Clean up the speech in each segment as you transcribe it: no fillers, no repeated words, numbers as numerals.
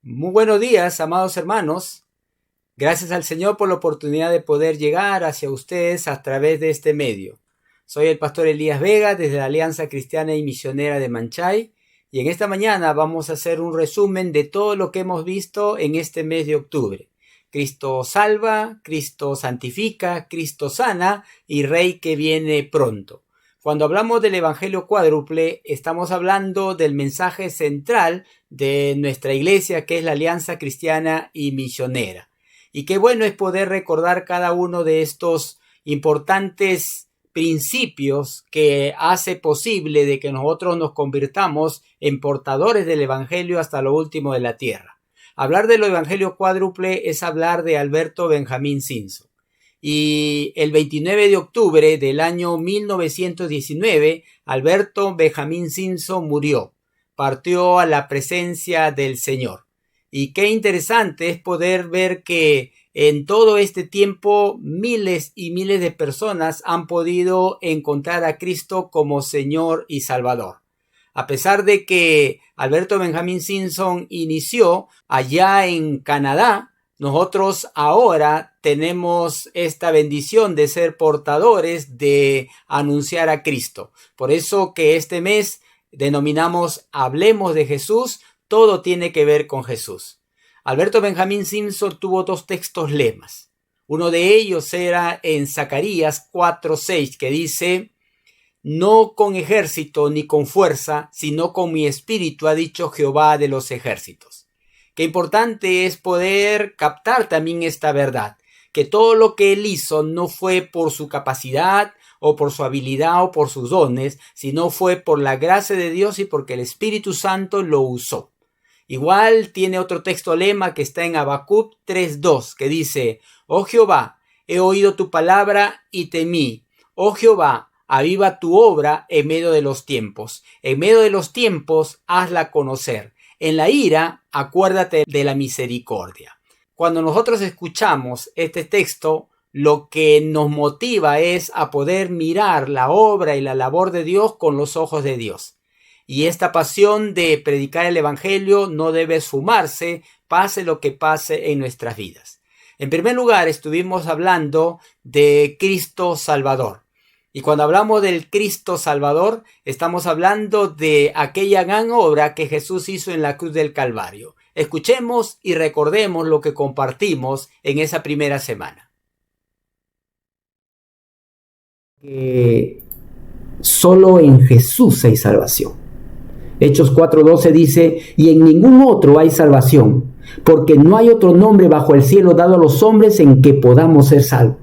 Muy buenos días, amados hermanos. Gracias al Señor por la oportunidad de poder llegar hacia ustedes a través de este medio. Soy el pastor Elías Vega desde la Alianza Cristiana y Misionera de Manchay, y en esta mañana vamos a hacer un resumen de todo lo que hemos visto en este mes de octubre. Cristo salva, Cristo santifica, Cristo sana y Rey que viene pronto. Cuando hablamos del Evangelio cuádruple, estamos hablando del mensaje central de nuestra iglesia, que es la Alianza Cristiana y Misionera. Y qué bueno es poder recordar cada uno de estos importantes principios que hace posible de que nosotros nos convirtamos en portadores del Evangelio hasta lo último de la tierra. Hablar del Evangelio cuádruple es hablar de Alberto Benjamín Simpson. Y el 29 de octubre del año 1919, Alberto Benjamín Simpson murió, partió a la presencia del Señor. Y qué interesante es poder ver que en todo este tiempo miles y miles de personas han podido encontrar a Cristo como Señor y Salvador. A pesar de que Alberto Benjamín Simpson inició allá en Canadá, nosotros ahora tenemos esta bendición de ser portadores de anunciar a Cristo. Por eso que este mes denominamos Hablemos de Jesús, todo tiene que ver con Jesús. Alberto Benjamín Simpson tuvo dos textos lemas. Uno de ellos era en Zacarías 4:6, que dice: no con ejército ni con fuerza, sino con mi espíritu, ha dicho Jehová de los ejércitos. Qué importante es poder captar también esta verdad, que todo lo que él hizo no fue por su capacidad o por su habilidad o por sus dones, sino fue por la gracia de Dios y porque el Espíritu Santo lo usó. Igual tiene otro texto lema que está en Habacuc 3:2, que dice: oh Jehová, he oído tu palabra y temí. Oh Jehová, aviva tu obra en medio de los tiempos. En medio de los tiempos, hazla conocer. En la ira, acuérdate de la misericordia. Cuando nosotros escuchamos este texto, lo que nos motiva es a poder mirar la obra y la labor de Dios con los ojos de Dios. Y esta pasión de predicar el Evangelio no debe esfumarse, pase lo que pase en nuestras vidas. En primer lugar, estuvimos hablando de Cristo Salvador. Y cuando hablamos del Cristo Salvador, estamos hablando de aquella gran obra que Jesús hizo en la cruz del Calvario. Escuchemos y recordemos lo que compartimos en esa primera semana. Que solo en Jesús hay salvación. Hechos 4:12 dice: y en ningún otro hay salvación, porque no hay otro nombre bajo el cielo dado a los hombres en que podamos ser salvos.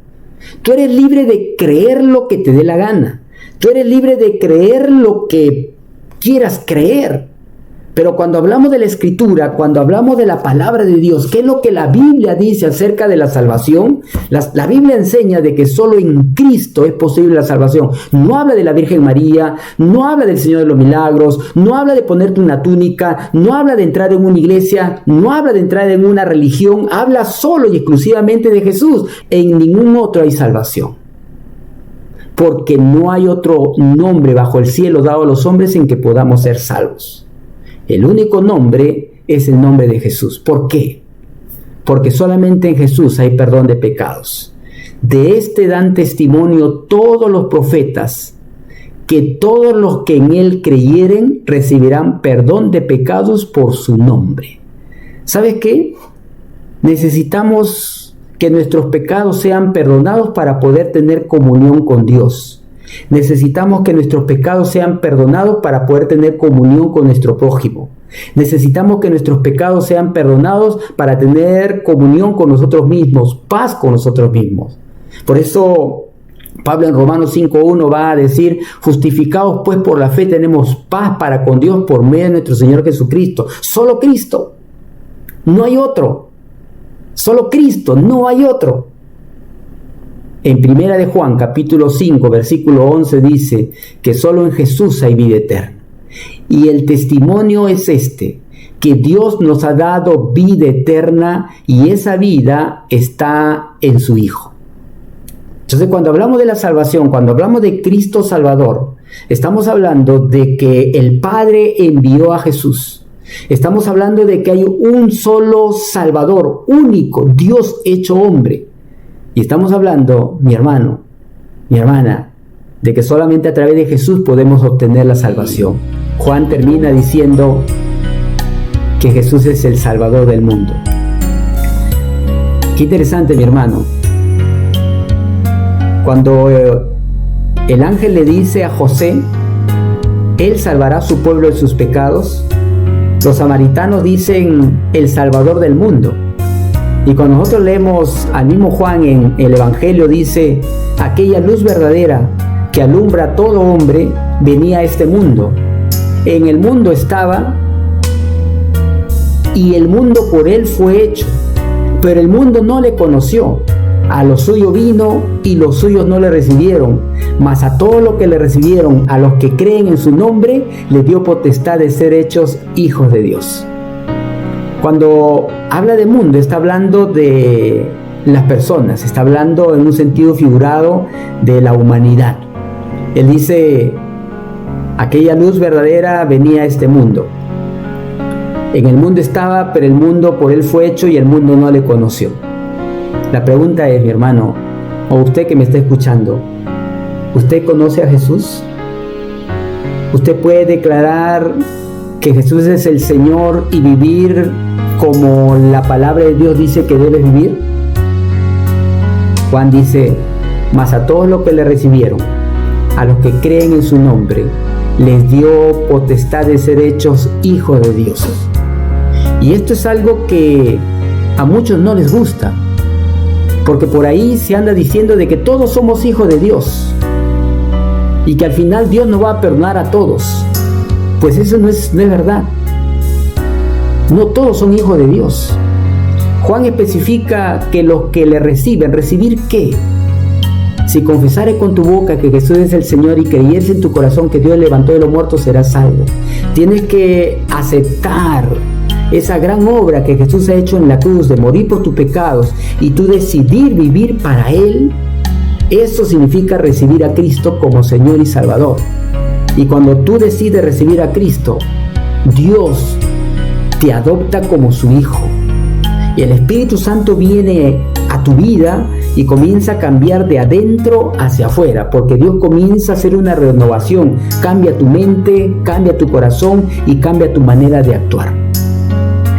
Tú eres libre de creer lo que te dé la gana. Tú eres libre de creer lo que quieras creer. Pero cuando hablamos de la Escritura, cuando hablamos de la palabra de Dios, ¿qué es lo que la Biblia dice acerca de la salvación? La Biblia enseña de que solo en Cristo es posible la salvación. No habla de la Virgen María, no habla del Señor de los Milagros, no habla de ponerte una túnica, no habla de entrar en una iglesia, no habla de entrar en una religión, habla solo y exclusivamente de Jesús. En ningún otro hay salvación. Porque no hay otro nombre bajo el cielo dado a los hombres en que podamos ser salvos. El único nombre es el nombre de Jesús. ¿Por qué? Porque solamente en Jesús hay perdón de pecados. De este dan testimonio todos los profetas, que todos los que en él creyeren recibirán perdón de pecados por su nombre. ¿Sabes qué? Necesitamos que nuestros pecados sean perdonados para poder tener comunión con Dios. Necesitamos que nuestros pecados sean perdonados para poder tener comunión con nuestro prójimo. Necesitamos que nuestros pecados sean perdonados para tener comunión con nosotros mismos, paz con nosotros mismos. Por eso Pablo en Romanos 5:1 va a decir: justificados pues por la fe tenemos paz para con Dios por medio de nuestro Señor Jesucristo. Solo Cristo, no hay otro. Solo Cristo, no hay otro. En Primera de Juan, capítulo 5, versículo 11, dice que solo en Jesús hay vida eterna. Y el testimonio es este, que Dios nos ha dado vida eterna y esa vida está en su Hijo. Entonces, cuando hablamos de la salvación, cuando hablamos de Cristo Salvador, estamos hablando de que el Padre envió a Jesús. Estamos hablando de que hay un solo Salvador, único, Dios hecho hombre. Y estamos hablando, mi hermano, mi hermana, de que solamente a través de Jesús podemos obtener la salvación. Juan termina diciendo que Jesús es el Salvador del mundo. Qué interesante, mi hermano. Cuando el ángel le dice a José, Él salvará a su pueblo de sus pecados, los samaritanos dicen el Salvador del mundo. Y cuando nosotros leemos al mismo Juan en el Evangelio, dice, aquella luz verdadera que alumbra a todo hombre venía a este mundo. En el mundo estaba y el mundo por él fue hecho, pero el mundo no le conoció. A lo suyo vino y los suyos no le recibieron, mas a todos los que le recibieron, a los que creen en su nombre, les dio potestad de ser hechos hijos de Dios. Cuando habla de mundo, está hablando de las personas, está hablando en un sentido figurado de la humanidad. Él dice, aquella luz verdadera venía a este mundo. En el mundo estaba, pero el mundo por él fue hecho y el mundo no le conoció. La pregunta es, mi hermano, o usted que me está escuchando, ¿usted conoce a Jesús? ¿Usted puede declarar que Jesús es el Señor y vivir como la palabra de Dios dice que debe vivir? Juan dice, mas a todos los que le recibieron, a los que creen en su nombre, les dio potestad de ser hechos hijos de Dios. Y esto es algo que a muchos no les gusta, porque por ahí se anda diciendo de que todos somos hijos de Dios y que al final Dios nos va a perdonar a todos. Pues eso no es verdad. No todos son hijos de Dios. Juan especifica que los que le reciben, ¿recibir qué? Si confesares con tu boca que Jesús es el Señor y creyeres en tu corazón que Dios levantó de los muertos, serás salvo. Tienes que aceptar esa gran obra que Jesús ha hecho en la cruz de morir por tus pecados y tú decidir vivir para Él. Eso significa recibir a Cristo como Señor y Salvador. Y cuando tú decides recibir a Cristo, Dios te adopta como su hijo. Y el Espíritu Santo viene a tu vida y comienza a cambiar de adentro hacia afuera, porque Dios comienza a hacer una renovación. Cambia tu mente, cambia tu corazón y cambia tu manera de actuar.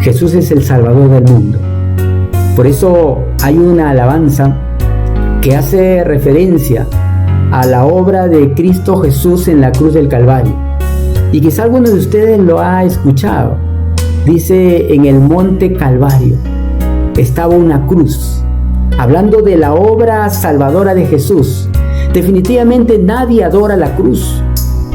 Jesús es el Salvador del mundo. Por eso hay una alabanza que hace referencia a la obra de Cristo Jesús en la cruz del Calvario. Y quizá alguno de ustedes lo ha escuchado. Dice, en el monte Calvario estaba una cruz, hablando de la obra salvadora de Jesús. Definitivamente nadie adora la cruz.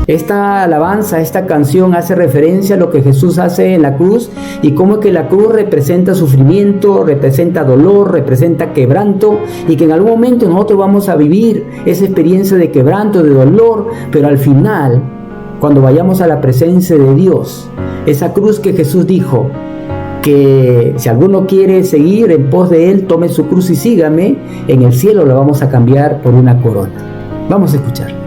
Esta alabanza, esta canción hace referencia a lo que Jesús hace en la cruz y cómo es que la cruz representa sufrimiento, representa dolor, representa quebranto, y que en algún momento nosotros vamos a vivir esa experiencia de quebranto, de dolor, pero al final, cuando vayamos a la presencia de Dios, esa cruz que Jesús dijo que si alguno quiere seguir en pos de Él, tome su cruz y sígame, en el cielo la vamos a cambiar por una corona. Vamos a escuchar.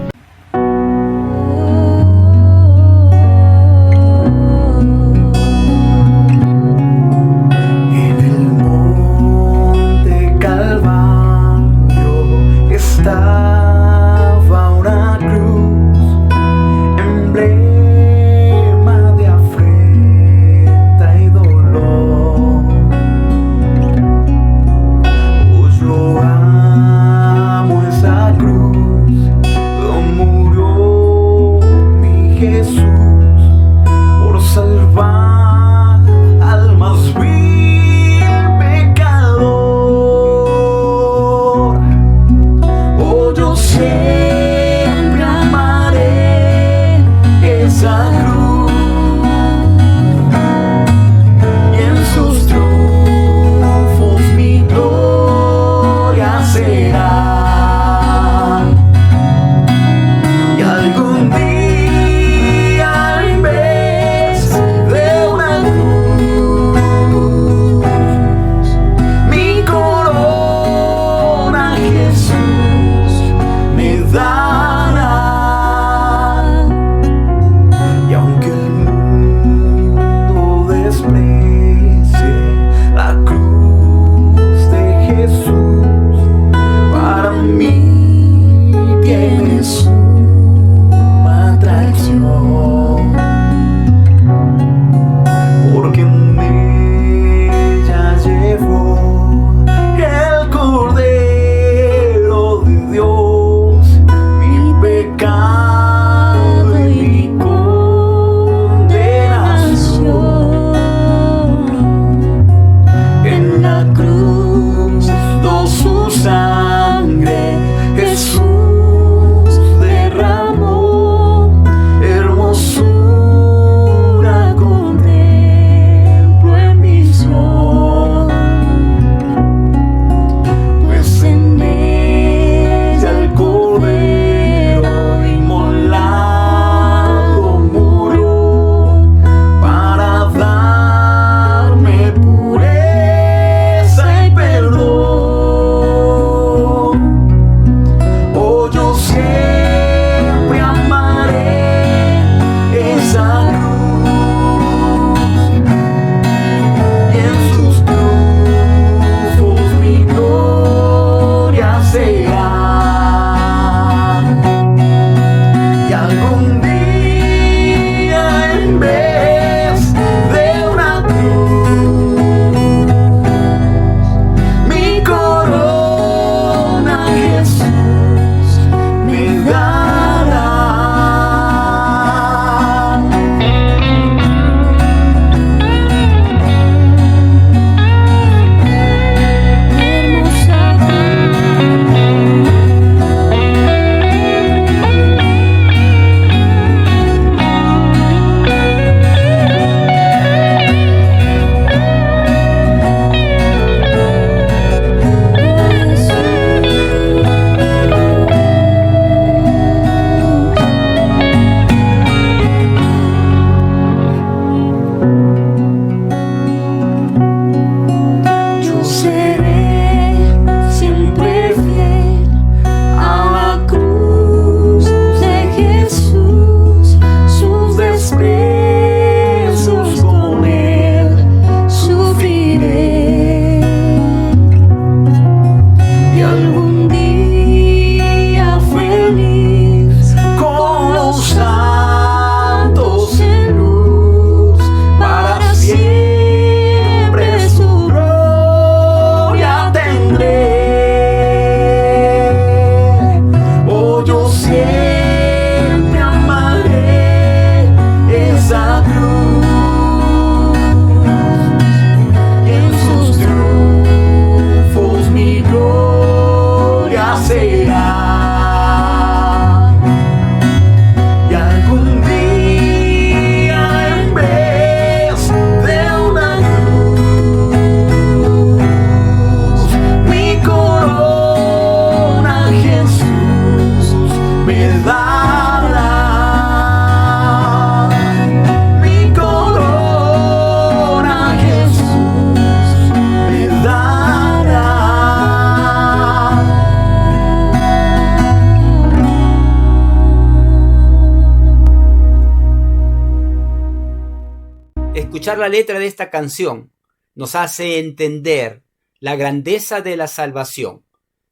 escuchar la letra de esta canción nos hace entender la grandeza de la salvación.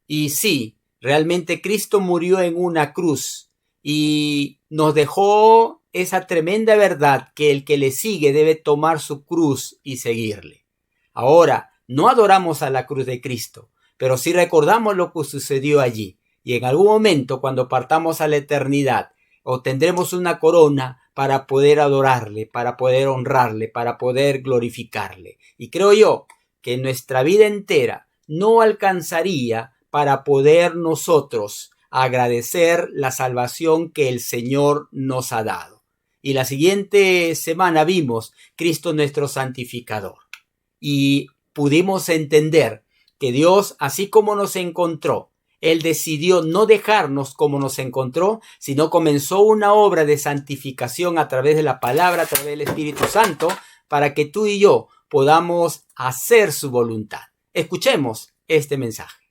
Y sí, realmente Cristo murió en una cruz y nos dejó esa tremenda verdad que el que le sigue debe tomar su cruz y seguirle. Ahora, no adoramos a la cruz de Cristo, pero sí recordamos lo que sucedió allí. Y en algún momento, cuando partamos a la eternidad, obtendremos una corona para poder adorarle, para poder honrarle, para poder glorificarle. Y creo yo que nuestra vida entera no alcanzaría para poder nosotros agradecer la salvación que el Señor nos ha dado. Y la siguiente semana vimos Cristo nuestro santificador. Y pudimos entender que Dios, así como nos encontró, Él decidió no dejarnos como nos encontró, sino comenzó una obra de santificación a través de la palabra, a través del Espíritu Santo, para que tú y yo podamos hacer su voluntad. Escuchemos este mensaje.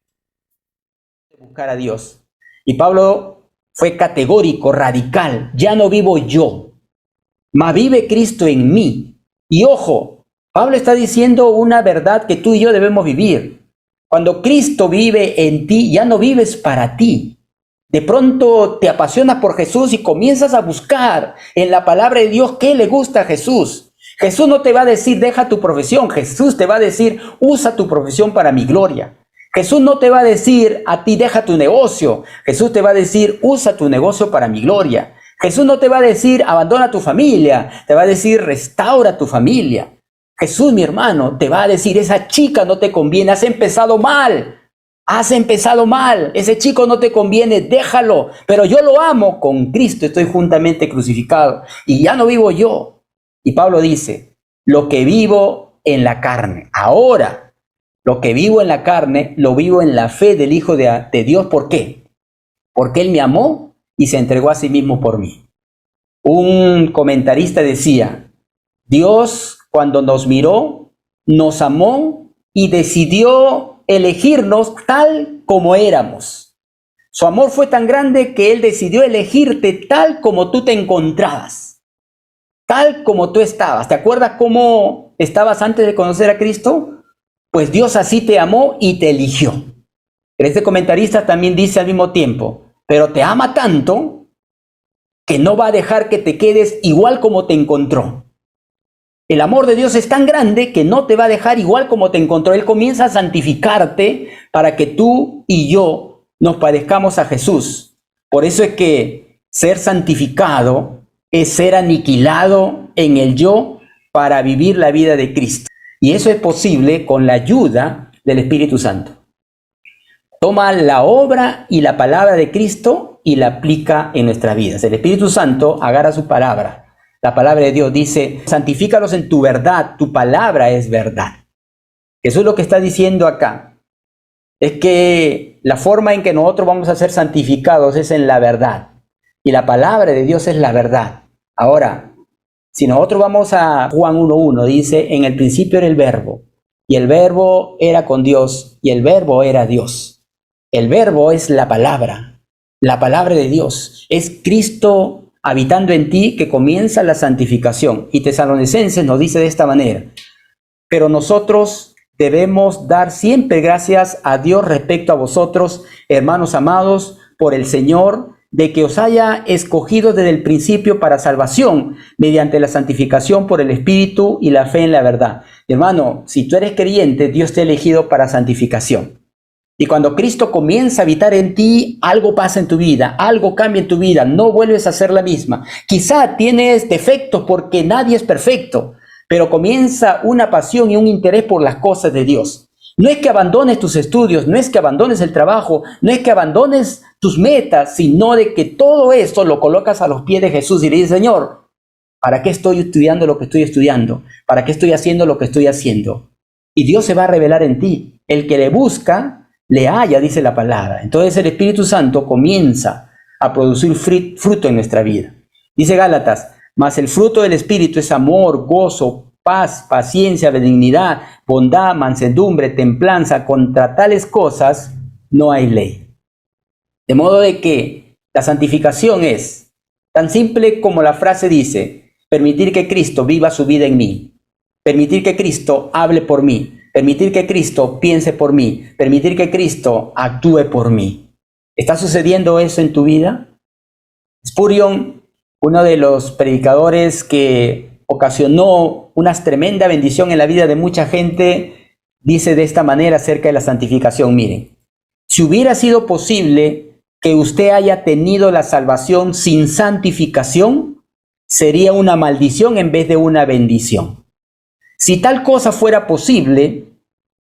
Buscar a Dios. Y Pablo fue categórico, radical. Ya no vivo yo, mas vive Cristo en mí. Y ojo, Pablo está diciendo una verdad que tú y yo debemos vivir. Cuando Cristo vive en ti, ya no vives para ti. De pronto te apasionas por Jesús y comienzas a buscar en la palabra de Dios qué le gusta a Jesús. Jesús no te va a decir, deja tu profesión. Jesús te va a decir, usa tu profesión para mi gloria. Jesús no te va a decir a ti, deja tu negocio. Jesús te va a decir, usa tu negocio para mi gloria. Jesús no te va a decir, abandona tu familia. Te va a decir, restaura tu familia. Jesús, mi hermano, te va a decir, esa chica no te conviene, has empezado mal. Has empezado mal, ese chico no te conviene, déjalo. Pero yo lo amo, con Cristo estoy juntamente crucificado. Y ya no vivo yo. Y Pablo dice, lo que vivo en la carne. Ahora, lo que vivo en la carne, lo vivo en la fe del Hijo de Dios. ¿Por qué? Porque Él me amó y se entregó a sí mismo por mí. Un comentarista decía, Dios cuando nos miró, nos amó y decidió elegirnos tal como éramos. Su amor fue tan grande que Él decidió elegirte tal como tú te encontrabas, tal como tú estabas. ¿Te acuerdas cómo estabas antes de conocer a Cristo? Pues Dios así te amó y te eligió. Pero este comentarista también dice al mismo tiempo, pero te ama tanto que no va a dejar que te quedes igual como te encontró. El amor de Dios es tan grande que no te va a dejar igual como te encontró. Él comienza a santificarte para que tú y yo nos parezcamos a Jesús. Por eso es que ser santificado es ser aniquilado en el yo para vivir la vida de Cristo. Y eso es posible con la ayuda del Espíritu Santo. Toma la obra y la palabra de Cristo y la aplica en nuestras vidas. El Espíritu Santo agarra su palabra. La palabra de Dios dice, santifícalos en tu verdad, tu palabra es verdad. Eso es lo que está diciendo acá. Es que la forma en que nosotros vamos a ser santificados es en la verdad. Y la palabra de Dios es la verdad. Ahora, si nosotros vamos a Juan 1:1, dice, en el principio era el verbo, y el verbo era con Dios, y el verbo era Dios. El verbo es la palabra de Dios. Es Cristo habitando en ti que comienza la santificación. Y Tesalonicenses nos dice de esta manera, pero nosotros debemos dar siempre gracias a Dios respecto a vosotros, hermanos amados, por el Señor, de que os haya escogido desde el principio para salvación, mediante la santificación por el Espíritu y la fe en la verdad. Hermano, si tú eres creyente, Dios te ha elegido para santificación. Y cuando Cristo comienza a habitar en ti, algo pasa en tu vida, algo cambia en tu vida, no vuelves a ser la misma. Quizá tienes defectos porque nadie es perfecto, pero comienza una pasión y un interés por las cosas de Dios. No es que abandones tus estudios, no es que abandones el trabajo, no es que abandones tus metas, sino de que todo esto lo colocas a los pies de Jesús y le dices, Señor, ¿para qué estoy estudiando lo que estoy estudiando? ¿Para qué estoy haciendo lo que estoy haciendo? Y Dios se va a revelar en ti. El que le busca, le halla, dice la palabra. Entonces el Espíritu Santo comienza a producir fruto en nuestra vida. Dice Gálatas, mas el fruto del Espíritu es amor, gozo, paz, paciencia, benignidad, bondad, mansedumbre, templanza. Contra tales cosas no hay ley. De modo de que la santificación es tan simple como la frase dice, permitir que Cristo viva su vida en mí. permitir que Cristo hable por mí, permitir que Cristo piense por mí, permitir que Cristo actúe por mí. ¿Está sucediendo eso en tu vida? Spurgeon, uno de los predicadores que ocasionó una tremenda bendición en la vida de mucha gente, dice de esta manera acerca de la santificación. Miren, si hubiera sido posible que usted haya tenido la salvación sin santificación, sería una maldición en vez de una bendición. Si tal cosa fuera posible,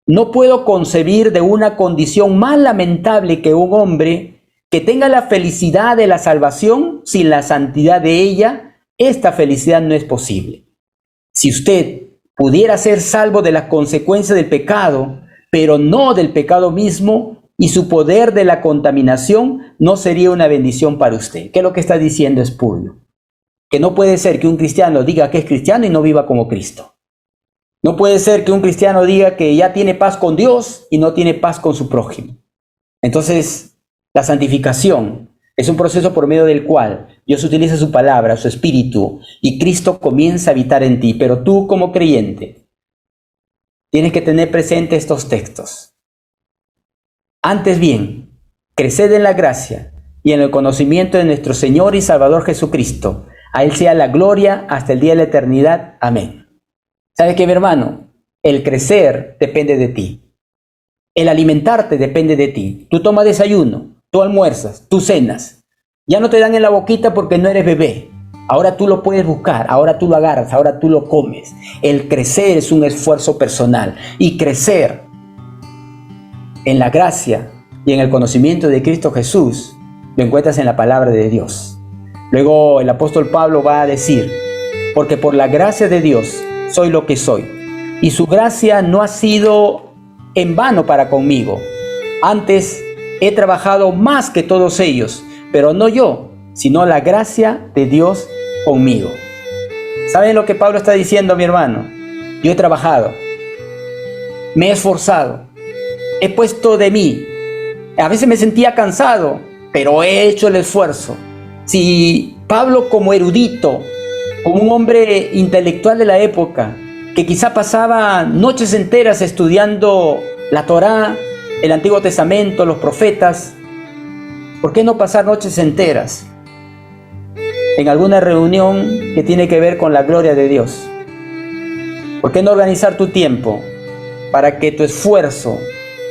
no puedo concebir de una condición más lamentable que un hombre que tenga la felicidad de la salvación sin la santidad de ella. Esta felicidad no es posible. Si usted pudiera ser salvo de las consecuencias del pecado, pero no del pecado mismo y su poder de la contaminación, no sería una bendición para usted. ¿Qué es lo que está diciendo Spurgeon? Que no puede ser que un cristiano diga que es cristiano y no viva como Cristo. No puede ser que un cristiano diga que ya tiene paz con Dios y no tiene paz con su prójimo. Entonces, la santificación es un proceso por medio del cual Dios utiliza su palabra, su espíritu, y Cristo comienza a habitar en ti. Pero tú, como creyente, tienes que tener presente estos textos. Antes bien, creced en la gracia y en el conocimiento de nuestro Señor y Salvador Jesucristo. A Él sea la gloria hasta el día de la eternidad. Amén. ¿Sabes qué, mi hermano? El crecer depende de ti. El alimentarte depende de ti. Tú tomas desayuno, tú almuerzas, tú cenas. Ya no te dan en la boquita porque no eres bebé. Ahora tú lo puedes buscar, ahora tú lo agarras, ahora tú lo comes. El crecer es un esfuerzo personal. Y crecer en la gracia y en el conocimiento de Cristo Jesús lo encuentras en la palabra de Dios. Luego el apóstol Pablo va a decir, porque por la gracia de Dios soy lo que soy, y su gracia no ha sido en vano para conmigo. Antes he trabajado más que todos ellos, pero no yo, sino la gracia de Dios conmigo. ¿Saben lo que Pablo está diciendo, mi hermano? Yo he trabajado, me he esforzado, he puesto de mí. A veces me sentía cansado, pero he hecho el esfuerzo. Si Pablo, como erudito, como un hombre intelectual de la época, que quizá pasaba noches enteras estudiando la Torá, el Antiguo Testamento, los profetas, ¿por qué no pasar noches enteras en alguna reunión que tiene que ver con la gloria de Dios? ¿Por qué no organizar tu tiempo para que tu esfuerzo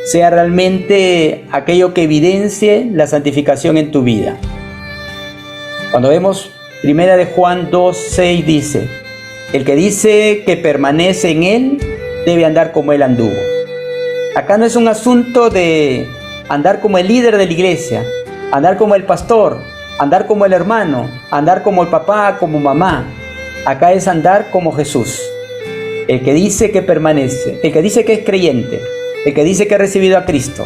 sea realmente aquello que evidencie la santificación en tu vida? Cuando vemos Primera de Juan 2:6 dice, el que dice que permanece en Él debe andar como Él anduvo. Acá no es un asunto de andar como el líder de la iglesia, andar como el pastor, andar como el hermano, andar como el papá, como mamá. Acá es andar como Jesús. El que dice que permanece, el que dice que es creyente, el que dice que ha recibido a Cristo,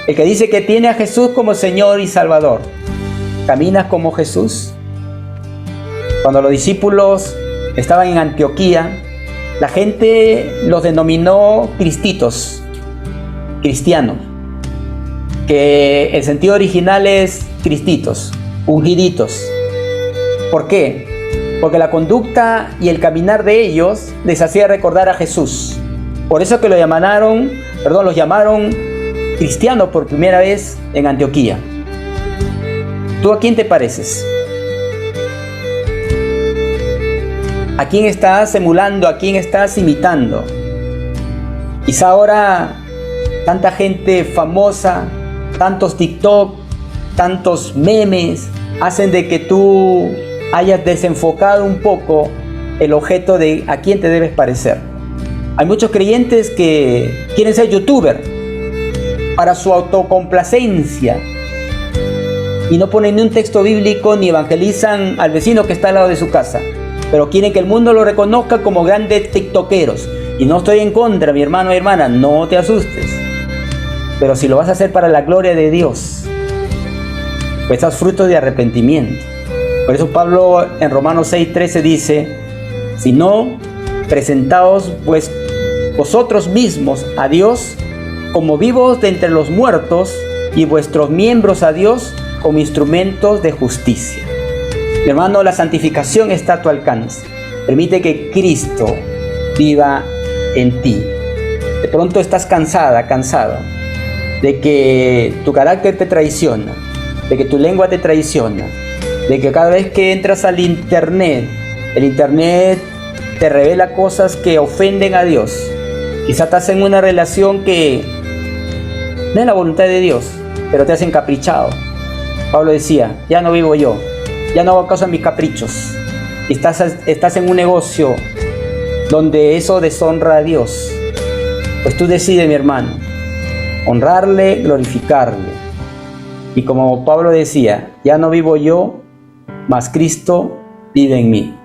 el que dice que tiene a Jesús como Señor y Salvador. ¿Caminas como Jesús? Cuando los discípulos estaban en Antioquía, la gente los denominó cristitos, cristianos, que el sentido original es cristitos, ungiditos. ¿Por qué? Porque la conducta y el caminar de ellos les hacía recordar a Jesús. Por eso que los llamaron cristianos por primera vez en Antioquía. ¿Tú a quién te pareces? ¿A quién estás emulando? ¿A quién estás imitando? Quizá ahora tanta gente famosa, tantos TikTok, tantos memes, hacen de que tú hayas desenfocado un poco el objeto de a quién te debes parecer. Hay muchos creyentes que quieren ser youtuber para su autocomplacencia y no ponen ni un texto bíblico ni evangelizan al vecino que está al lado de su casa, pero quieren que el mundo lo reconozca como grandes tiktokeros. Y no estoy en contra, mi hermano y hermana, no te asustes. Pero si lo vas a hacer para la gloria de Dios, pues haz fruto de arrepentimiento. Por eso Pablo en Romanos 6:13 dice, si no, presentaos pues vosotros mismos a Dios como vivos de entre los muertos y vuestros miembros a Dios como instrumentos de justicia. Mi hermano, la santificación está a tu alcance. Permite que Cristo viva en ti. De pronto estás cansado de que tu carácter te traiciona, de que tu lengua te traiciona, de que cada vez que entras al internet, el internet te revela cosas que ofenden a Dios. Quizás estás en una relación que no es la voluntad de Dios, pero te has encaprichado. Pablo decía, ya no vivo yo, ya no hago caso a mis caprichos. Y estás en un negocio donde eso deshonra a Dios. Pues tú decides, mi hermano, honrarle, glorificarle. Y como Pablo decía, ya no vivo yo, mas Cristo vive en mí.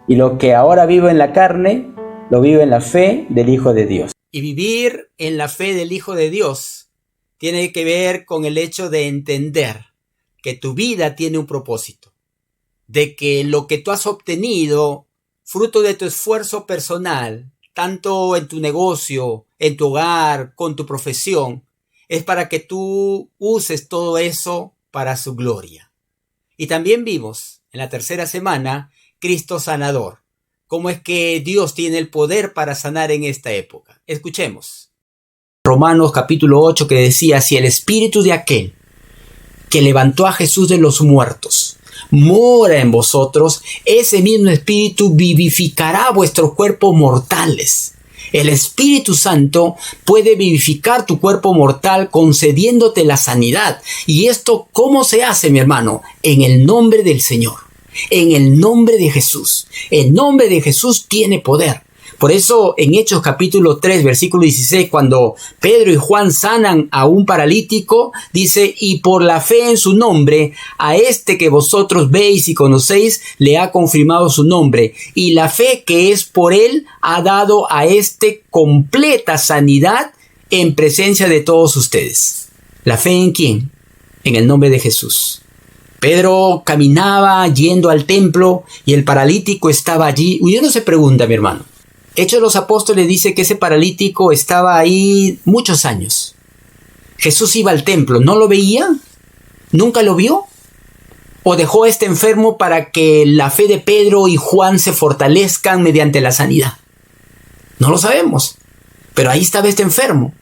Y lo que ahora vivo en la carne, lo vivo en la fe del Hijo de Dios. Y vivir en la fe del Hijo de Dios tiene que ver con el hecho de entender que tu vida tiene un propósito. De que lo que tú has obtenido, fruto de tu esfuerzo personal, tanto en tu negocio, en tu hogar, con tu profesión, es para que tú uses todo eso para su gloria. Y también vimos en la tercera semana Cristo sanador. ¿Cómo es que Dios tiene el poder para sanar en esta época? Escuchemos. Romanos capítulo 8 que decía, si el espíritu de aquel que levantó a Jesús de los muertos mora en vosotros, ese mismo espíritu vivificará vuestros cuerpos mortales. El Espíritu Santo puede vivificar tu cuerpo mortal concediéndote la sanidad. ¿Y esto cómo se hace, mi hermano? En el nombre del Señor, en el nombre de Jesús. El nombre de Jesús tiene poder. Por eso en Hechos capítulo 3, versículo 16, cuando Pedro y Juan sanan a un paralítico, dice, y por la fe en su nombre, a este que vosotros veis y conocéis, le ha confirmado su nombre. Y la fe que es por él ha dado a este completa sanidad en presencia de todos ustedes. ¿La fe en quién? En el nombre de Jesús. Pedro caminaba yendo al templo y el paralítico estaba allí. Y uno se pregunta, mi hermano, Hechos de los Apóstoles dice que ese paralítico estaba ahí muchos años. Jesús iba al templo, ¿no lo veía? ¿Nunca lo vio? ¿O dejó a este enfermo para que la fe de Pedro y Juan se fortalezcan mediante la sanidad? No lo sabemos, pero ahí estaba este enfermo.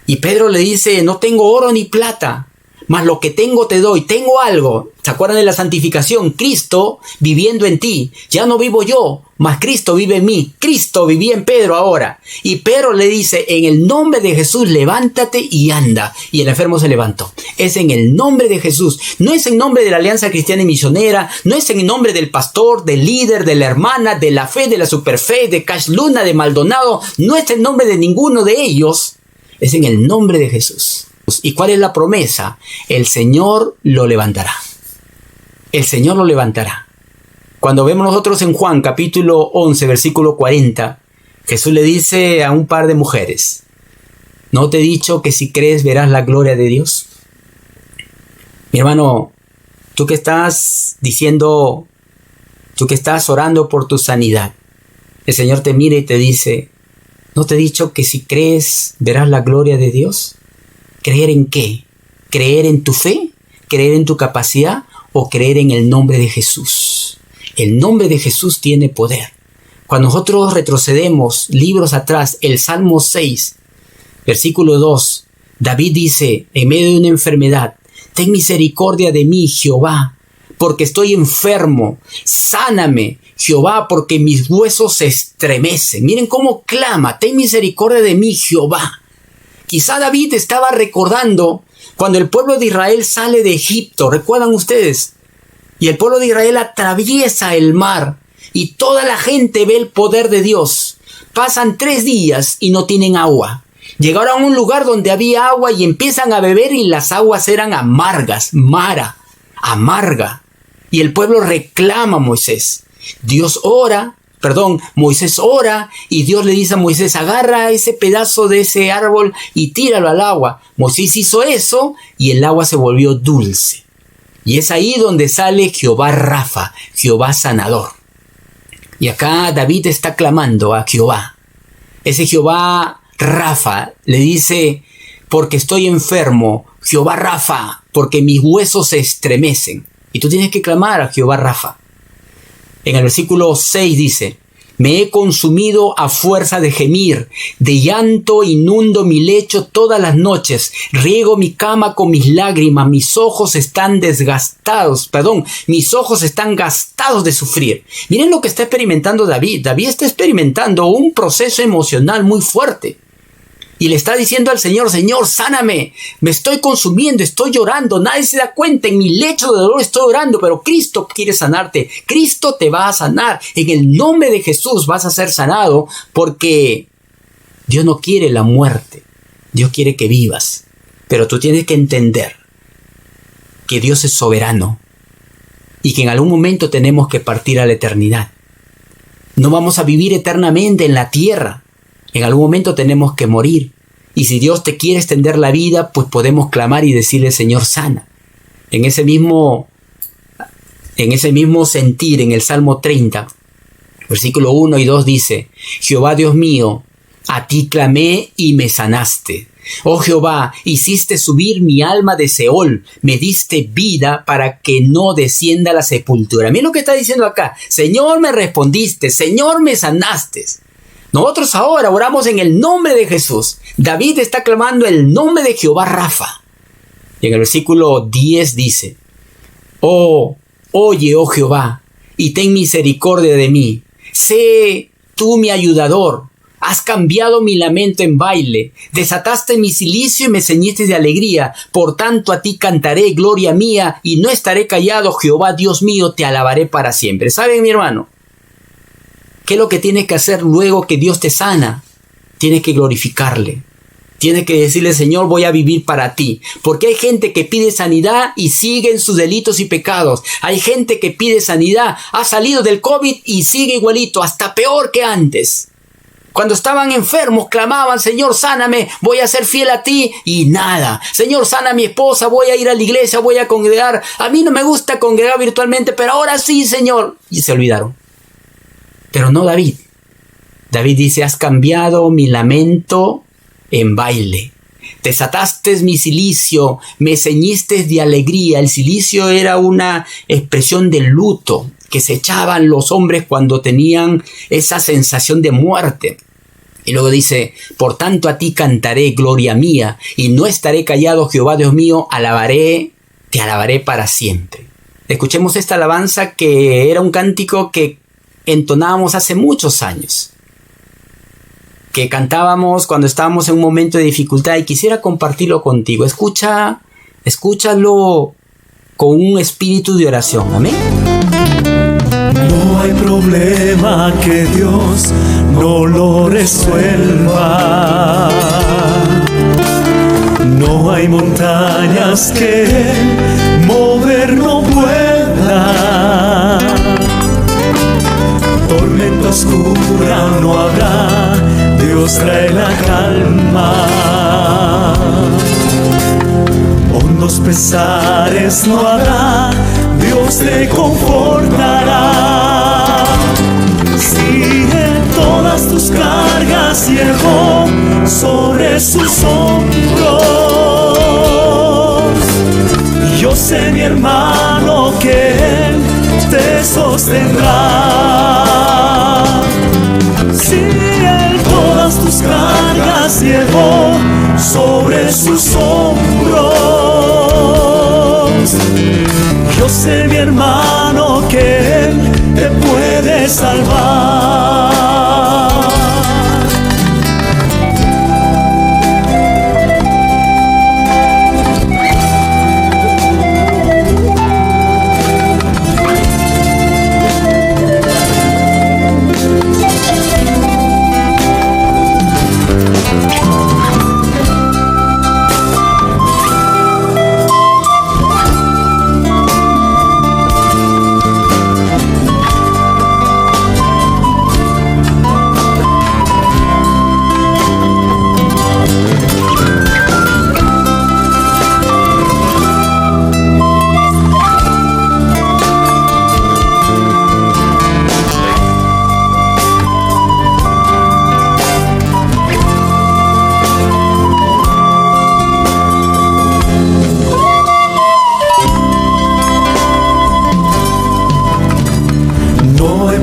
Y Pedro le dice, no tengo oro ni plata, mas lo que tengo te doy, tengo algo. ¿Se acuerdan de la santificación? Cristo viviendo en ti. Ya no vivo yo, mas Cristo vive en mí. Cristo vivía en Pedro ahora. Y Pedro le dice, en el nombre de Jesús, levántate y anda. Y el enfermo se levantó. Es en el nombre de Jesús. No es en nombre de la Alianza Cristiana y Misionera. No es en nombre del pastor, del líder, de la hermana, de la fe, de la superfe, de Cash Luna, de Maldonado. No es en nombre de ninguno de ellos. Es en el nombre de Jesús. ¿Y cuál es la promesa? El Señor lo levantará. El Señor lo levantará. Cuando vemos nosotros en Juan capítulo 11, versículo 40, Jesús le dice a un par de mujeres, ¿no te he dicho que si crees verás la gloria de Dios? Mi hermano, tú que estás diciendo, tú que estás orando por tu sanidad, el Señor te mira y te dice, ¿no te he dicho que si crees verás la gloria de Dios? ¿Creer en qué? ¿Creer en tu fe? ¿Creer en tu capacidad? ¿O creer en el nombre de Jesús? El nombre de Jesús tiene poder. Cuando nosotros retrocedemos libros atrás, el Salmo 6, versículo 2, David dice, en medio de una enfermedad, ten misericordia de mí, Jehová, porque estoy enfermo. Sáname, Jehová, porque mis huesos se estremecen. Miren cómo clama, ten misericordia de mí, Jehová. Quizá David estaba recordando cuando el pueblo de Israel sale de Egipto, ¿recuerdan ustedes? Y el pueblo de Israel atraviesa el mar y toda la gente ve el poder de Dios. Pasan 3 días y no tienen agua. Llegaron a un lugar donde había agua y empiezan a beber y las aguas eran amargas, amarga. Y el pueblo reclama a Moisés. Moisés ora y Dios le dice a Moisés, agarra ese pedazo de ese árbol y tíralo al agua. Moisés hizo eso y el agua se volvió dulce. Y es ahí donde sale Jehová Rafa, Jehová sanador. Y acá David está clamando a Jehová. Ese Jehová Rafa le dice, porque estoy enfermo, Jehová Rafa, porque mis huesos se estremecen. Y tú tienes que clamar a Jehová Rafa. En el versículo 6 dice, Me he consumido a fuerza de gemir. De llanto inundo mi lecho todas las noches. Riego mi cama con mis lágrimas. Mis ojos están mis ojos están gastados de sufrir. Miren lo que está experimentando David. David está experimentando un proceso emocional muy fuerte. Y le está diciendo al Señor, Señor, sáname, me estoy consumiendo, estoy llorando, nadie se da cuenta, en mi lecho de dolor estoy orando, pero Cristo quiere sanarte, Cristo te va a sanar, en el nombre de Jesús vas a ser sanado, porque Dios no quiere la muerte, Dios quiere que vivas, pero tú tienes que entender que Dios es soberano y que en algún momento tenemos que partir a la eternidad. No vamos a vivir eternamente en la tierra. En algún momento tenemos que morir. Y si Dios te quiere extender la vida, pues podemos clamar y decirle, Señor, sana. En ese mismo sentir, en el Salmo 30, versículo 1 y 2 dice, Jehová Dios mío, a ti clamé y me sanaste. Oh Jehová, hiciste subir mi alma de Seol, me diste vida para que no descienda a la sepultura. Mira lo que está diciendo acá. Señor, me respondiste, Señor, me sanaste. Nosotros ahora oramos en el nombre de Jesús. David está clamando el nombre de Jehová Rafa. Y en el versículo 10 dice, oye, oh Jehová, y ten misericordia de mí. Sé tú mi ayudador. Has cambiado mi lamento en baile. Desataste mi cilicio y me ceñiste de alegría. Por tanto a ti cantaré, gloria mía, y no estaré callado, Jehová Dios mío, te alabaré para siempre. ¿Saben, mi hermano? ¿Qué es lo que tienes que hacer luego que Dios te sana? Tienes que glorificarle. Tienes que decirle, Señor, voy a vivir para ti. Porque hay gente que pide sanidad y sigue en sus delitos y pecados. Hay gente que pide sanidad, ha salido del COVID y sigue igualito, hasta peor que antes. Cuando estaban enfermos, clamaban, Señor, sáname, voy a ser fiel a ti, y nada. Señor, sana a mi esposa, voy a ir a la iglesia, voy a congregar. A mí no me gusta congregar virtualmente, pero ahora sí, Señor. Y se olvidaron. Pero no David. David dice, has cambiado mi lamento en baile. Desataste mi cilicio, me ceñiste de alegría. El cilicio era una expresión de luto que se echaban los hombres cuando tenían esa sensación de muerte. Y luego dice, por tanto a ti cantaré, gloria mía, y no estaré callado, Jehová Dios mío, te alabaré para siempre. Escuchemos esta alabanza que era un cántico que entonábamos hace muchos años, que cantábamos cuando estábamos en un momento de dificultad, y quisiera compartirlo contigo. Escúchalo con un espíritu de oración. Amén. No hay problema que Dios no lo resuelva. No hay montañas que Él mover no pueda. Tormenta oscura no habrá, Dios trae la calma. Hondos pesares no habrá, Dios te confortará. Si en todas tus cargas llevó sobre sus hombros, yo sé, mi hermano, que Él te sostendrá. Si Él todas tus cargas llevó sobre sus hombros, yo sé, mi hermano, que Él te puede salvar.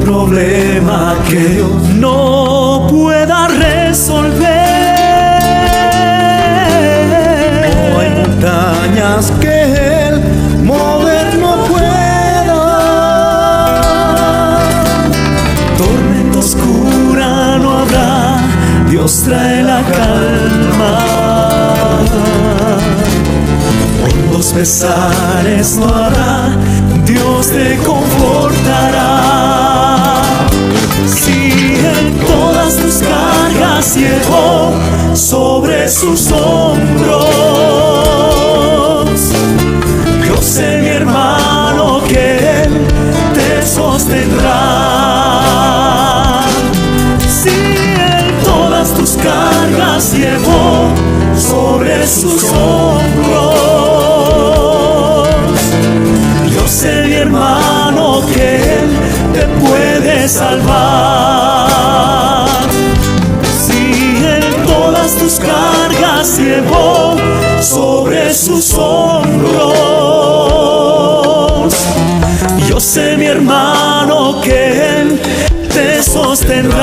Problema que Dios Dios trae la calma. Hondos pesares no habrá, Dios te confortará. Si en todas tus cargas llevó sobre sus hombros, yo sé, mi hermano, que Él te sostendrá. Si en todas tus cargas llevó sobre sus hombros, yo sé, mi hermano, que Él te puede salvar. Si en todas tus cargas llevó sobre sus hombros, yo sé, mi hermano, que Él te sostendrá.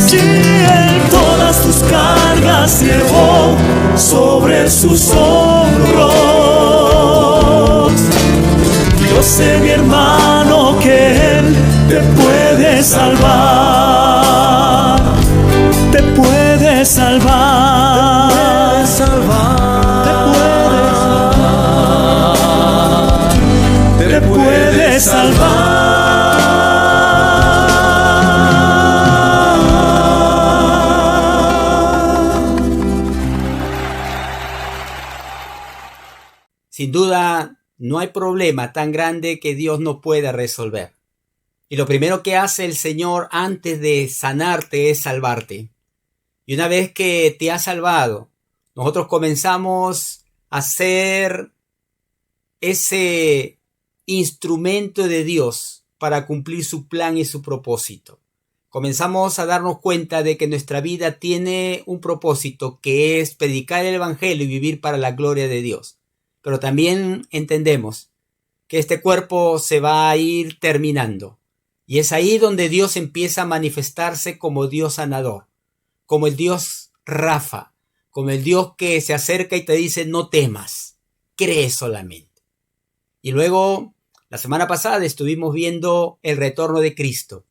Si en todas tus cargas llevó sobre sus hombros, yo sé, mi hermano, que Él te puede salvar. Te puede salvar. Te puede salvar. Sin duda, no hay problema tan grande que Dios no pueda resolver. Y lo primero que hace el Señor antes de sanarte es salvarte. Y una vez que te ha salvado, nosotros comenzamos a ser ese instrumento de Dios para cumplir su plan y su propósito. Comenzamos a darnos cuenta de que nuestra vida tiene un propósito, que es predicar el Evangelio y vivir para la gloria de Dios. Pero también entendemos que este cuerpo se va a ir terminando. Y es ahí donde Dios empieza a manifestarse como Dios sanador, como el Dios Rafa, como el Dios que se acerca y te dice: no temas, cree solamente. Y luego, la semana pasada estuvimos viendo el retorno de Cristo.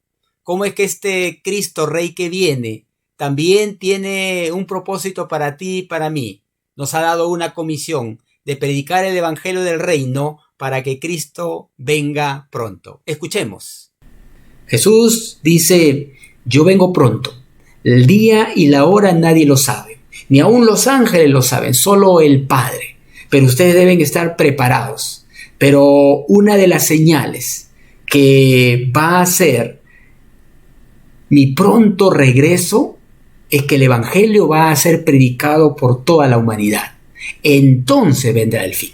Cómo es que este Cristo Rey que viene también tiene un propósito para ti y para mí. Nos ha dado una comisión de predicar el Evangelio del Reino para que Cristo venga pronto. Escuchemos. Jesús dice: yo vengo pronto. El día y la hora nadie lo sabe. Ni aun los ángeles lo saben, solo el Padre. Pero ustedes deben estar preparados. Pero una de las señales que va a ser mi pronto regreso es que el Evangelio va a ser predicado por toda la humanidad. Entonces vendrá el fin.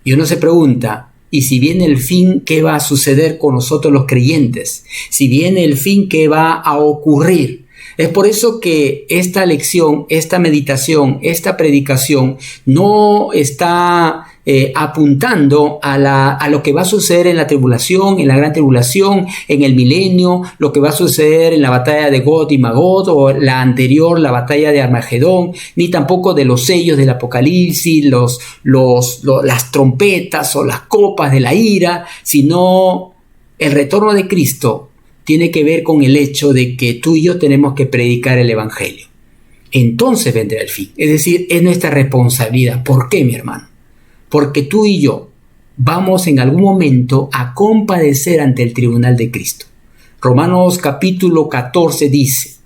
Y uno se pregunta: ¿y si viene el fin, qué va a suceder con nosotros los creyentes? Si viene el fin, ¿qué va a ocurrir? Es por eso que esta lección, esta meditación, esta predicación no está apuntando a lo que va a suceder en la tribulación, en la gran tribulación, en el milenio, lo que va a suceder en la batalla de Gog y Magog, o la anterior, la batalla de Armagedón, ni tampoco de los sellos del Apocalipsis, las trompetas o las copas de la ira, sino el retorno de Cristo tiene que ver con el hecho de que tú y yo tenemos que predicar el Evangelio. Entonces vendrá el fin. Es decir, es nuestra responsabilidad. ¿Por qué, mi hermano? Porque tú y yo vamos en algún momento a compadecer ante el tribunal de Cristo. Romanos capítulo 14 dice: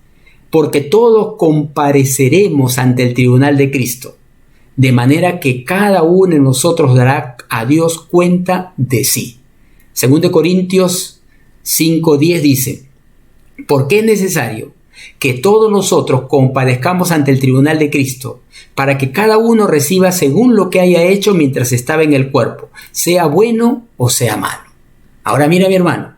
porque todos compareceremos ante el tribunal de Cristo, de manera que cada uno de nosotros dará a Dios cuenta de sí. 2 Corintios 5:10 dice: porque es necesario que todos nosotros compadezcamos ante el tribunal de Cristo, para que cada uno reciba según lo que haya hecho mientras estaba en el cuerpo, sea bueno o sea malo. Ahora mira, mi hermano,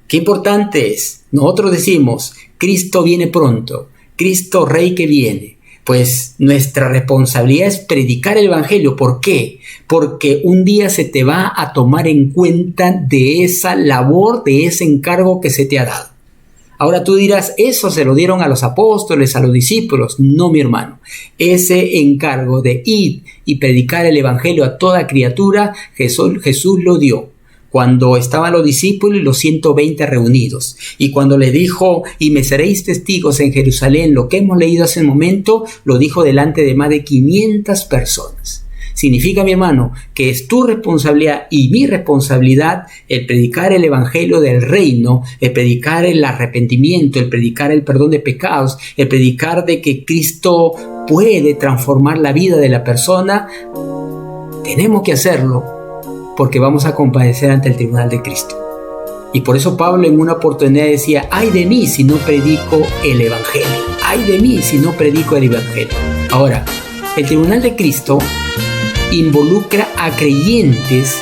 qué importante es. Nosotros decimos: Cristo viene pronto, Cristo Rey que viene. Pues nuestra responsabilidad es predicar el Evangelio. ¿Por qué? Porque un día se te va a tomar en cuenta de esa labor, de ese encargo que se te ha dado. Ahora tú dirás: eso se lo dieron a los apóstoles, a los discípulos. No, mi hermano. Ese encargo de ir y predicar el Evangelio a toda criatura, Jesús lo dio cuando estaban los discípulos y los 120 reunidos. Y cuando le dijo, y me seréis testigos en Jerusalén, lo que hemos leído hace un momento, lo dijo delante de más de 500 personas. Significa, mi hermano, que es tu responsabilidad y mi responsabilidad el predicar el evangelio del reino, el predicar el arrepentimiento, el predicar el perdón de pecados, el predicar de que Cristo puede transformar la vida de la persona. Tenemos que hacerlo porque vamos a comparecer ante el tribunal de Cristo. Y por eso Pablo en una oportunidad decía, ay de mí si no predico el evangelio, ay de mí si no predico el evangelio. Ahora, el tribunal de Cristo involucra a creyentes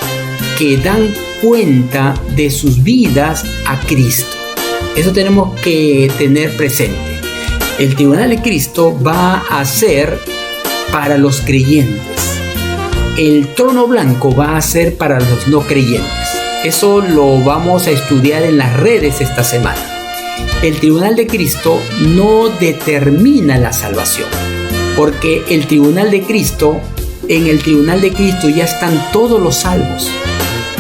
que dan cuenta de sus vidas a Cristo. Eso tenemos que tener presente. El tribunal de Cristo va a ser para los creyentes. El trono blanco va a ser para los no creyentes. Eso lo vamos a estudiar en las redes esta semana. El tribunal de Cristo no determina la salvación, porque el tribunal de Cristo, en el tribunal de Cristo ya están todos los salvos.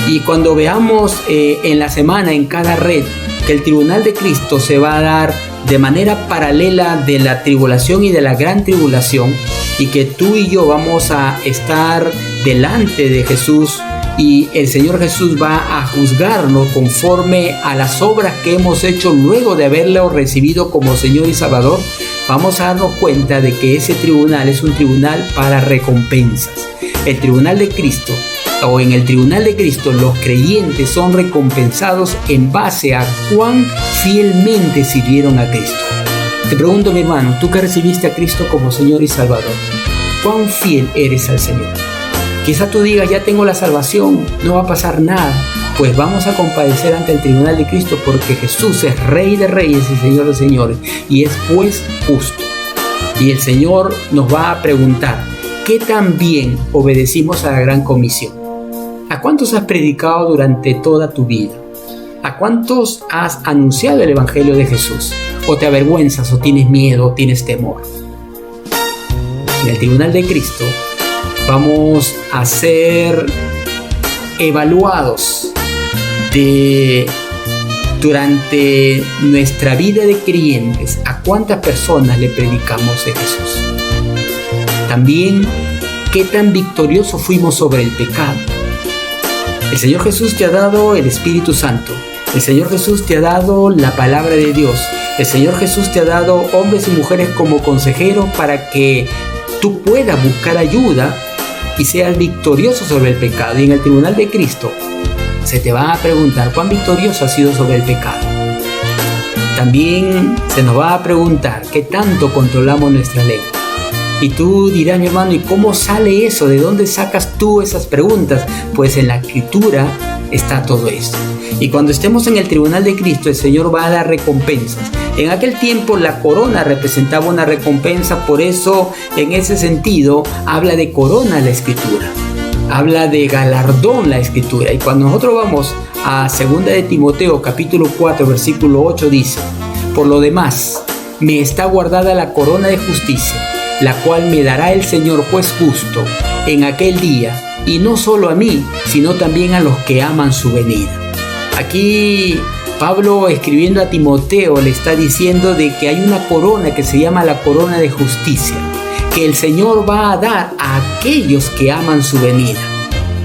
Y cuando veamos en la semana, en cada red, que el tribunal de Cristo se va a dar de manera paralela de la tribulación y de la gran tribulación, y que tú y yo vamos a estar delante de Jesús, y el Señor Jesús va a juzgarnos conforme a las obras que hemos hecho luego de haberlo recibido como Señor y Salvador, vamos a darnos cuenta de que ese tribunal es un tribunal para recompensas. El tribunal de Cristo, o en el tribunal de Cristo, los creyentes son recompensados en base a cuán fielmente sirvieron a Cristo. Te pregunto, mi hermano, tú que recibiste a Cristo como Señor y Salvador, ¿cuán fiel eres al Señor? Quizá tú digas, ya tengo la salvación, no va a pasar nada. Pues vamos a compadecer ante el tribunal de Cristo, porque Jesús es Rey de Reyes y Señor de Señores, y es juez justo. Y el Señor nos va a preguntar, ¿qué tan bien obedecimos a la gran comisión? ¿A cuántos has predicado durante toda tu vida? ¿A cuántos has anunciado el evangelio de Jesús? ¿O te avergüenzas, o tienes miedo, o tienes temor? En el tribunal de Cristo vamos a ser evaluados durante nuestra vida de creyentes, a cuántas personas le predicamos de Jesús. También, qué tan victoriosos fuimos sobre el pecado. El Señor Jesús te ha dado el Espíritu Santo. El Señor Jesús te ha dado la palabra de Dios. El Señor Jesús te ha dado hombres y mujeres como consejeros para que tú puedas buscar ayuda y seas victorioso sobre el pecado. Y en el tribunal de Cristo se te va a preguntar cuán victorioso has sido sobre el pecado. También se nos va a preguntar qué tanto controlamos nuestra lengua. Y tú dirás, mi hermano, ¿y cómo sale eso? ¿De dónde sacas tú esas preguntas? Pues en la Escritura está todo esto. Y cuando estemos en el tribunal de Cristo, el Señor va a dar recompensas. En aquel tiempo la corona representaba una recompensa, por eso en ese sentido habla de corona la Escritura. Habla de galardón la Escritura. Y cuando nosotros vamos a 2 de Timoteo capítulo 4 versículo 8 dice, por lo demás, me está guardada la corona de justicia, la cual me dará el Señor juez justo en aquel día, y no solo a mí, sino también a los que aman su venida. Aquí Pablo, escribiendo a Timoteo, le está diciendo de que hay una corona que se llama la corona de justicia, que el Señor va a dar a aquellos que aman su venida.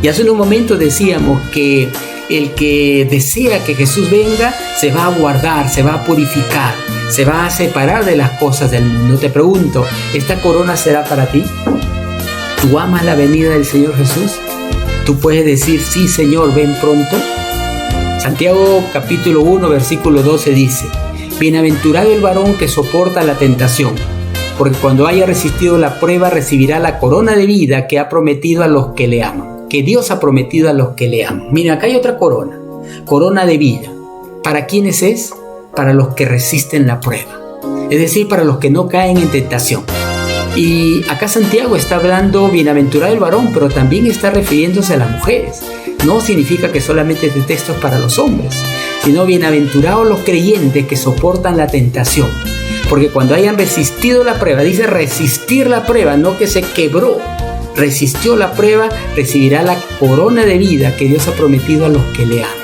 Y hace un momento decíamos que el que desea que Jesús venga se va a guardar, se va a purificar, se va a separar de las cosas del mundo. Te pregunto, ¿esta corona será para ti? ¿Tú amas la venida del Señor Jesús? ¿Tú puedes decir, sí, Señor, ven pronto? Santiago capítulo 1 versículo 12 dice, bienaventurado el varón que soporta la tentación, porque cuando haya resistido la prueba recibirá la corona de vida que ha prometido a los que le aman, que Dios ha prometido a los que le aman. Mira, acá hay otra corona, corona de vida. ¿Para quiénes es? Para los que resisten la prueba, es decir, para los que no caen en tentación. Y acá Santiago está hablando bienaventurado el varón, pero también está refiriéndose a las mujeres. No significa que solamente este texto es para los hombres, sino bienaventurados los creyentes que soportan la tentación. Porque cuando hayan resistido la prueba, dice resistir la prueba, no que se quebró, resistió la prueba, recibirá la corona de vida que Dios ha prometido a los que le aman.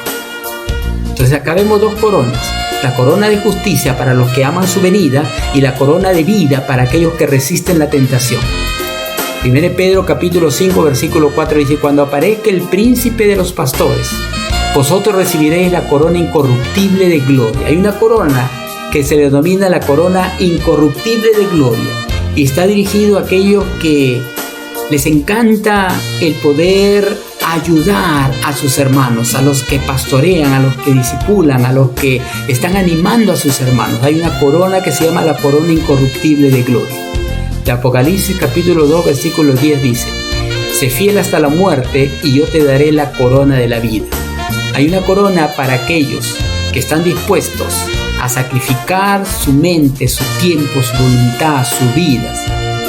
Entonces acá vemos dos coronas: la corona de justicia para los que aman su venida y la corona de vida para aquellos que resisten la tentación. 1 Pedro capítulo 5 versículo 4 dice: cuando aparezca el príncipe de los pastores, vosotros recibiréis la corona incorruptible de gloria. Hay una corona que se le denomina la corona incorruptible de gloria y está dirigido a aquellos que les encanta el poder ayudar a sus hermanos, a los que pastorean, a los que discipulan, a los que están animando a sus hermanos. Hay una corona que se llama la corona incorruptible de gloria. De Apocalipsis capítulo 2 versículo 10 dice: sé fiel hasta la muerte y yo te daré la corona de la vida. Hay una corona para aquellos que están dispuestos a sacrificar su mente, su tiempo, su voluntad, sus vidas.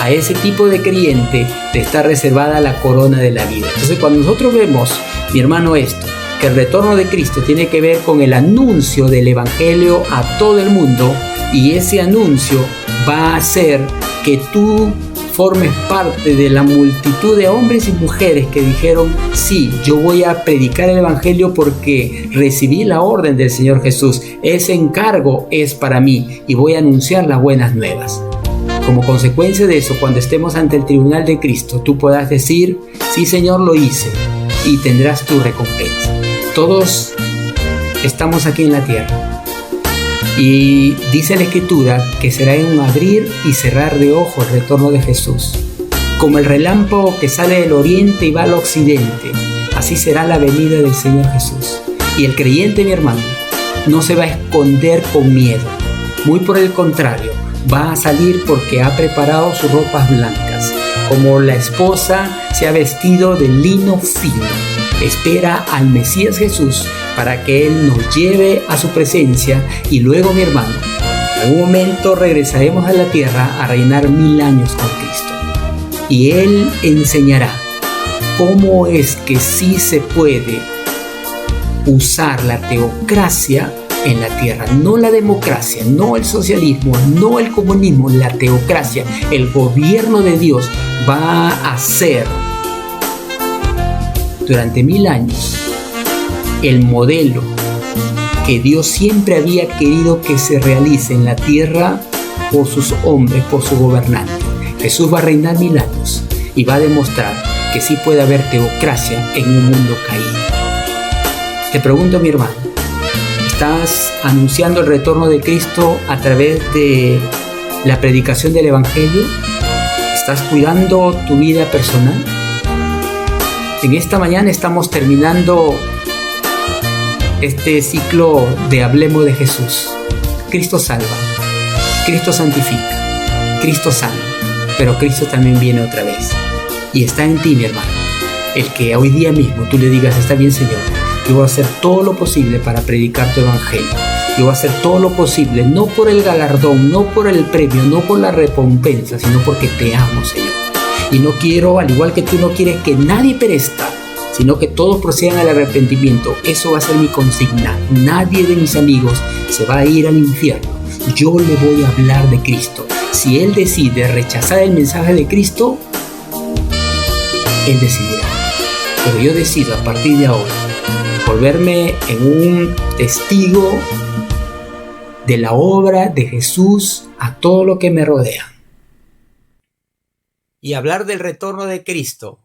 A ese tipo de creyente le está reservada la corona de la vida. Entonces, cuando nosotros vemos, mi hermano, esto, que el retorno de Cristo tiene que ver con el anuncio del evangelio a todo el mundo, y ese anuncio va a hacer que tú formes parte de la multitud de hombres y mujeres que dijeron: sí, yo voy a predicar el evangelio porque recibí la orden del Señor Jesús, ese encargo es para mí y voy a anunciar las buenas nuevas. Como consecuencia de eso, cuando estemos ante el tribunal de Cristo, tú podrás decir: sí, Señor, lo hice, y tendrás tu recompensa. Todos estamos aquí en la tierra y dice la Escritura que será en un abrir y cerrar de ojos el retorno de Jesús. Como el relámpago que sale del oriente y va al occidente, así será la venida del Señor Jesús. Y el creyente, mi hermano, no se va a esconder con miedo. Muy por el contrario, va a salir porque ha preparado sus ropas blancas. Como la esposa se ha vestido de lino fino, espera al Mesías Jesús para que Él nos lleve a su presencia. Y luego, mi hermano, en algún momento regresaremos a la tierra a reinar 1000 años con Cristo. Y Él enseñará cómo es que sí se puede usar la teocracia en la tierra, no la democracia, no el socialismo, no el comunismo, la teocracia. El gobierno de Dios va a ser durante 1000 años el modelo que Dios siempre había querido que se realice en la tierra por sus hombres, por su gobernante. Jesús va a reinar 1000 años y va a demostrar que sí puede haber teocracia en un mundo caído. Te pregunto, mi hermano, ¿estás anunciando el retorno de Cristo a través de la predicación del evangelio? ¿Estás cuidando tu vida personal? En esta mañana estamos terminando este ciclo de Hablemos de Jesús. Cristo salva, Cristo santifica, Cristo sana, pero Cristo también viene otra vez. Y está en ti, mi hermano, el que hoy día mismo tú le digas: está bien, Señor, yo voy a hacer todo lo posible para predicar tu evangelio. Yo voy a hacer todo lo posible, no por el galardón, no por el premio, no por la recompensa, sino porque te amo, Señor. Y no quiero, al igual que tú no quieres que nadie perezca, sino que todos procedan al arrepentimiento. Eso va a ser mi consigna. Nadie de mis amigos se va a ir al infierno. Yo le voy a hablar de Cristo. Si él decide rechazar el mensaje de Cristo, él decidirá. Pero yo decido a partir de ahora volverme en un testigo de la obra de Jesús a todo lo que me rodea. Y hablar del retorno de Cristo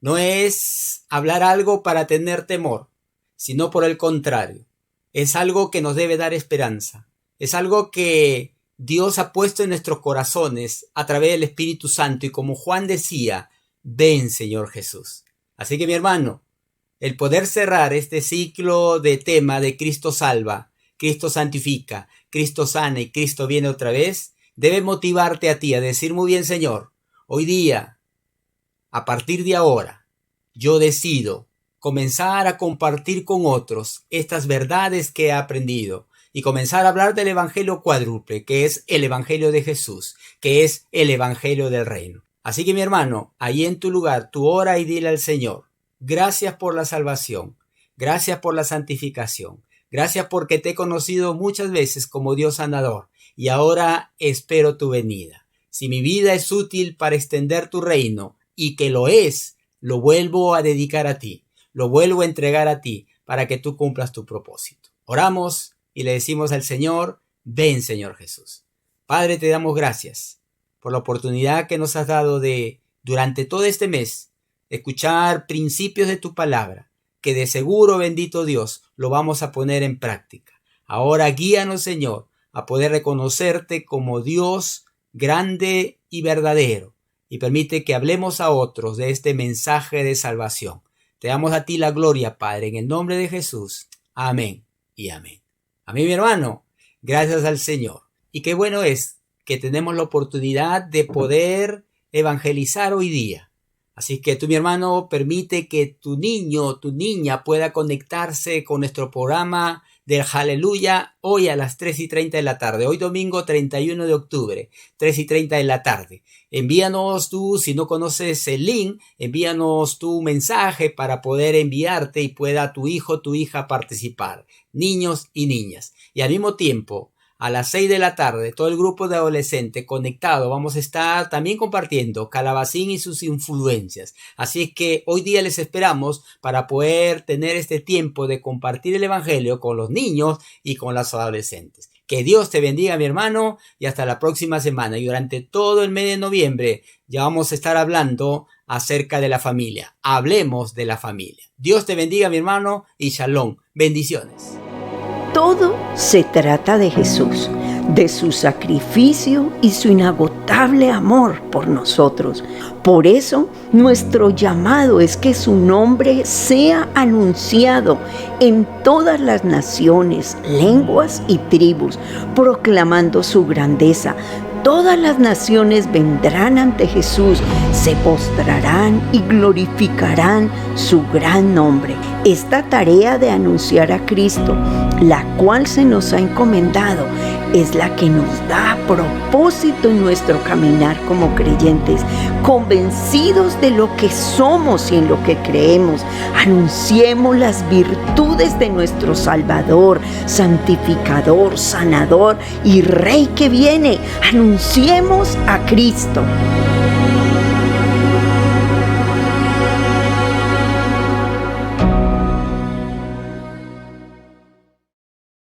no es hablar algo para tener temor, sino por el contrario, es algo que nos debe dar esperanza. Es algo que Dios ha puesto en nuestros corazones a través del Espíritu Santo. Y como Juan decía: ven, Señor Jesús. Así que, mi hermano, el poder cerrar este ciclo de tema de Cristo salva, Cristo santifica, Cristo sana y Cristo viene otra vez, debe motivarte a ti a decir: muy bien, Señor, hoy día, a partir de ahora, yo decido comenzar a compartir con otros estas verdades que he aprendido y comenzar a hablar del evangelio cuádruple, que es el evangelio de Jesús, que es el evangelio del reino. Así que, mi hermano, ahí en tu lugar, tú ora y dile al Señor: gracias por la salvación, gracias por la santificación, gracias porque te he conocido muchas veces como Dios sanador y ahora espero tu venida. Si mi vida es útil para extender tu reino y que lo es, lo vuelvo a dedicar a ti, lo vuelvo a entregar a ti para que tú cumplas tu propósito. Oramos y le decimos al Señor, ven Señor Jesús. Padre, te damos gracias por la oportunidad que nos has dado de, durante todo este mes, escuchar principios de tu palabra, que de seguro, bendito Dios, lo vamos a poner en práctica. Ahora guíanos, Señor, a poder reconocerte como Dios grande y verdadero, y permite que hablemos a otros de este mensaje de salvación. Te damos a ti la gloria, Padre, en el nombre de Jesús. Amén y amén. Amén, mi hermano. Gracias al Señor. Y qué bueno es que tenemos la oportunidad de poder evangelizar hoy día. Así que tú, mi hermano, permite que tu niño o tu niña pueda conectarse con nuestro programa del Aleluya hoy a las 3:30 de la tarde. Hoy domingo 31 de octubre, 3:30 de la tarde. Envíanos tú, si no conoces el link, envíanos tu mensaje para poder enviarte y pueda tu hijo, tu hija participar. Niños y niñas. Y al mismo tiempo, a las 6 de la tarde, todo el grupo de adolescentes conectado, vamos a estar también compartiendo Calabacín y sus influencias. Así es que hoy día les esperamos para poder tener este tiempo de compartir el evangelio con los niños y con los adolescentes. Que Dios te bendiga, mi hermano, y hasta la próxima semana. Y durante todo el mes de noviembre ya vamos a estar hablando acerca de la familia. Hablemos de la familia. Dios te bendiga, mi hermano, y shalom. Bendiciones. Todo se trata de Jesús, de su sacrificio y su inagotable amor por nosotros. Por eso, nuestro llamado es que su nombre sea anunciado en todas las naciones, lenguas y tribus, proclamando su grandeza. Todas las naciones vendrán ante Jesús, se postrarán y glorificarán su gran nombre. Esta tarea de anunciar a Cristo, la cual se nos ha encomendado, es la que nos da propósito en nuestro caminar como creyentes, convencidos de lo que somos y en lo que creemos. Anunciemos las virtudes de nuestro Salvador, santificador, sanador y Rey que viene. Anunciemos a Cristo.